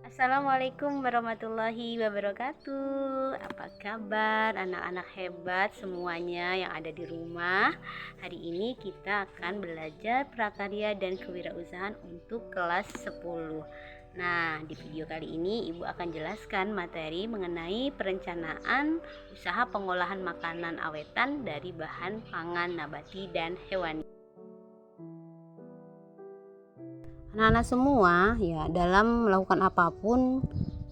Assalamualaikum warahmatullahi wabarakatuh. Apa kabar anak-anak hebat semuanya yang ada di rumah? Hari ini kita akan belajar prakarya dan kewirausahaan untuk kelas 10. Nah, di video kali ini Ibu akan jelaskan materi mengenai perencanaan usaha pengolahan makanan awetan dari bahan pangan nabati dan hewani. Anak-anak semua, ya, dalam melakukan apapun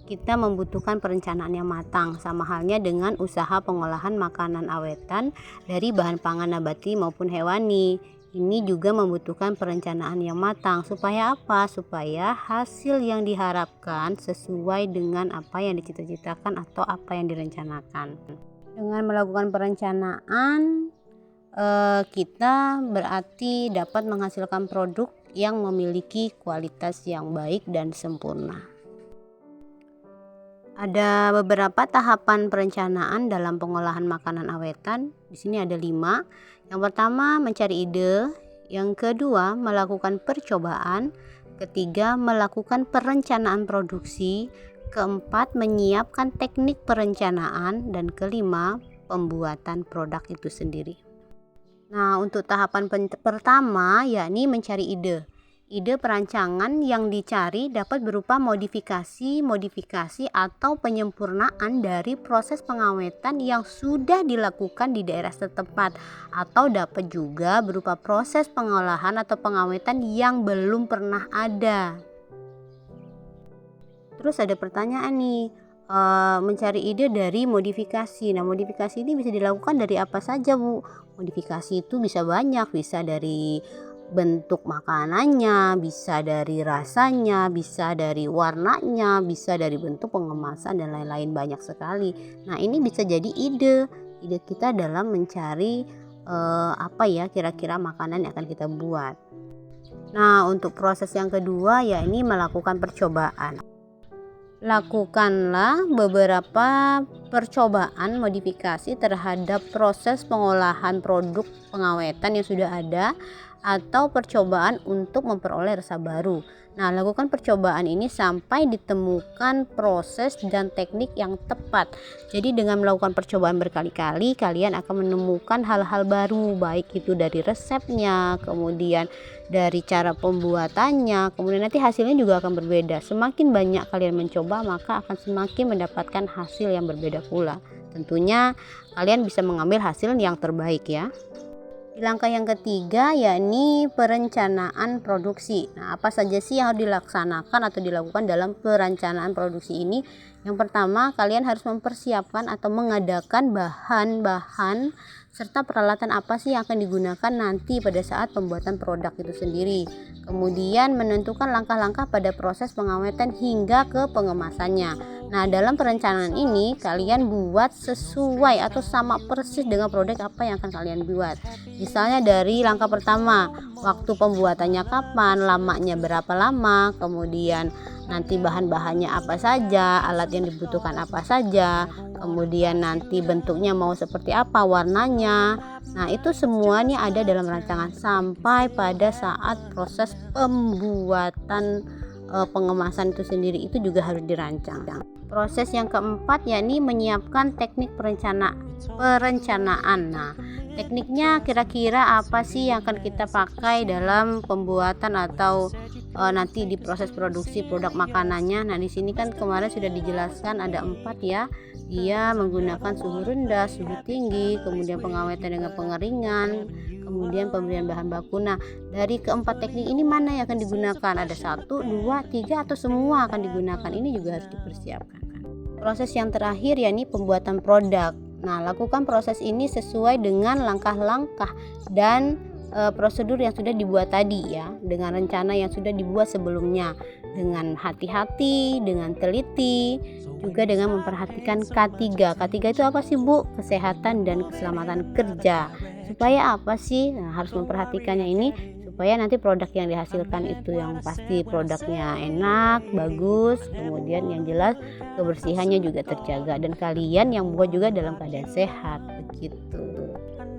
kita membutuhkan perencanaan yang matang, sama halnya dengan usaha pengolahan makanan awetan dari bahan pangan nabati maupun hewani. Ini juga membutuhkan perencanaan yang matang supaya apa? Supaya hasil yang diharapkan sesuai dengan apa yang dicita-citakan atau apa yang direncanakan. Dengan melakukan perencanaan, kita berarti dapat menghasilkan produk yang memiliki kualitas yang baik dan sempurna. Ada beberapa tahapan perencanaan dalam pengolahan makanan awetan. Di sini ada 5. Yang pertama, mencari ide. Yang kedua, melakukan percobaan. Ketiga, melakukan perencanaan produksi. Keempat, menyiapkan teknik perencanaan. Dan kelima, pembuatan produk itu sendiri. Nah, untuk tahapan pertama yakni mencari ide. Ide perancangan yang dicari dapat berupa modifikasi atau penyempurnaan dari proses pengawetan yang sudah dilakukan di daerah setempat, atau dapat juga berupa proses pengolahan atau pengawetan yang belum pernah ada. Terus ada pertanyaan nih, mencari ide dari modifikasi. Nah, modifikasi ini bisa dilakukan dari apa saja, Bu? Modifikasi itu bisa banyak, bisa dari bentuk makanannya, bisa dari rasanya, bisa dari warnanya, bisa dari bentuk pengemasan dan lain-lain, banyak sekali. Nah, ini bisa jadi ide kita dalam mencari apa ya kira-kira makanan yang akan kita buat. Nah, untuk proses yang kedua yakni melakukan percobaan. Lakukanlah beberapa percobaan modifikasi terhadap proses pengolahan produk pengawetan yang sudah ada, atau percobaan untuk memperoleh rasa baru. Nah, lakukan percobaan ini sampai ditemukan proses dan teknik yang tepat. Jadi dengan melakukan percobaan berkali-kali, kalian akan menemukan hal-hal baru, baik itu dari resepnya, kemudian dari cara pembuatannya, kemudian nanti hasilnya juga akan berbeda. Semakin banyak kalian mencoba, maka akan semakin mendapatkan hasil yang berbeda pula. Tentunya kalian bisa mengambil hasil yang terbaik ya. Di langkah yang ketiga yakni perencanaan produksi. Nah, apa saja sih yang harus dilaksanakan atau dilakukan dalam perencanaan produksi ini? Yang pertama, kalian harus mempersiapkan atau mengadakan bahan-bahan serta peralatan apa sih yang akan digunakan nanti pada saat pembuatan produk itu sendiri. Kemudian menentukan langkah-langkah pada proses pengawetan hingga ke pengemasannya. Nah, dalam perencanaan ini kalian buat sesuai atau sama persis dengan produk apa yang akan kalian buat. Misalnya dari langkah pertama, waktu pembuatannya kapan, lamanya berapa lama, kemudian nanti bahan-bahannya apa saja, alat yang dibutuhkan apa saja, kemudian nanti bentuknya mau seperti apa, warnanya. Nah, itu semuanya ada dalam rancangan sampai pada saat proses pembuatan pengemasan itu sendiri itu juga harus dirancang. Proses yang keempat yakni menyiapkan teknik perencanaan. Nah, tekniknya kira-kira apa sih yang akan kita pakai dalam pembuatan atau nanti di proses produksi produk makanannya. Nah, di sini kan kemarin sudah dijelaskan ada 4 ya. Dia menggunakan suhu rendah, suhu tinggi, kemudian pengawetan dengan pengeringan, kemudian pemberian bahan baku. Nah, dari keempat teknik ini mana yang akan digunakan? Ada 1, 2, 3 atau semua akan digunakan? Ini juga harus dipersiapkan. Proses yang terakhir yakni pembuatan produk. Nah, lakukan proses ini sesuai dengan langkah-langkah dan prosedur yang sudah dibuat tadi ya, dengan rencana yang sudah dibuat sebelumnya, dengan hati-hati, dengan teliti, juga dengan memperhatikan K3. K3 itu apa sih, Bu? Kesehatan dan keselamatan kerja. Supaya apa sih? Nah, harus memperhatikannya ini supaya nanti produk yang dihasilkan itu yang pasti produknya enak, bagus, kemudian yang jelas kebersihannya juga terjaga dan kalian yang buat juga dalam keadaan sehat begitu.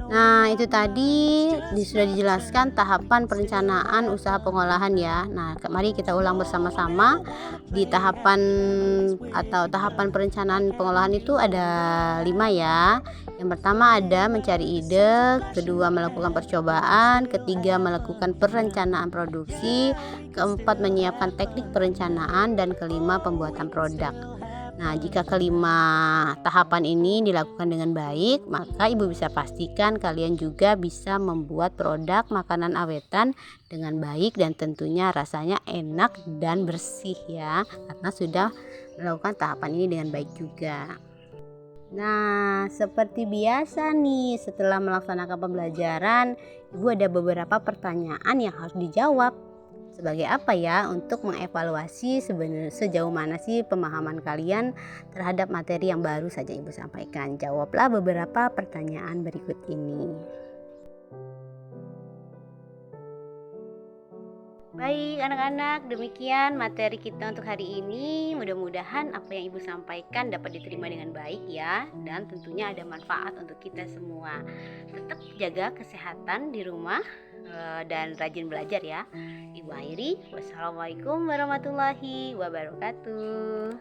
Nah, itu tadi sudah dijelaskan tahapan perencanaan usaha pengolahan ya. Nah, mari kita ulang bersama-sama. Di tahapan perencanaan pengolahan itu ada 5 ya. Yang pertama ada mencari ide, kedua melakukan percobaan, ketiga melakukan perencanaan produksi, keempat menyiapkan teknik perencanaan, dan kelima pembuatan produk. Nah, jika kelima tahapan ini dilakukan dengan baik, maka Ibu bisa pastikan kalian juga bisa membuat produk makanan awetan dengan baik dan tentunya rasanya enak dan bersih ya, karena sudah melakukan tahapan ini dengan baik juga. Nah, seperti biasa nih, setelah melaksanakan pembelajaran, Ibu ada beberapa pertanyaan yang harus dijawab. Sebagai apa ya? Untuk mengevaluasi sebenarnya sejauh mana sih pemahaman kalian terhadap materi yang baru saja Ibu sampaikan. Jawablah beberapa pertanyaan berikut ini. Baik anak-anak, demikian materi kita untuk hari ini. Mudah-mudahan apa yang Ibu sampaikan dapat diterima dengan baik ya, dan tentunya ada manfaat untuk kita semua. Tetap jaga kesehatan di rumah dan rajin belajar ya. Ibu akhiri, wassalamualaikum warahmatullahi wabarakatuh.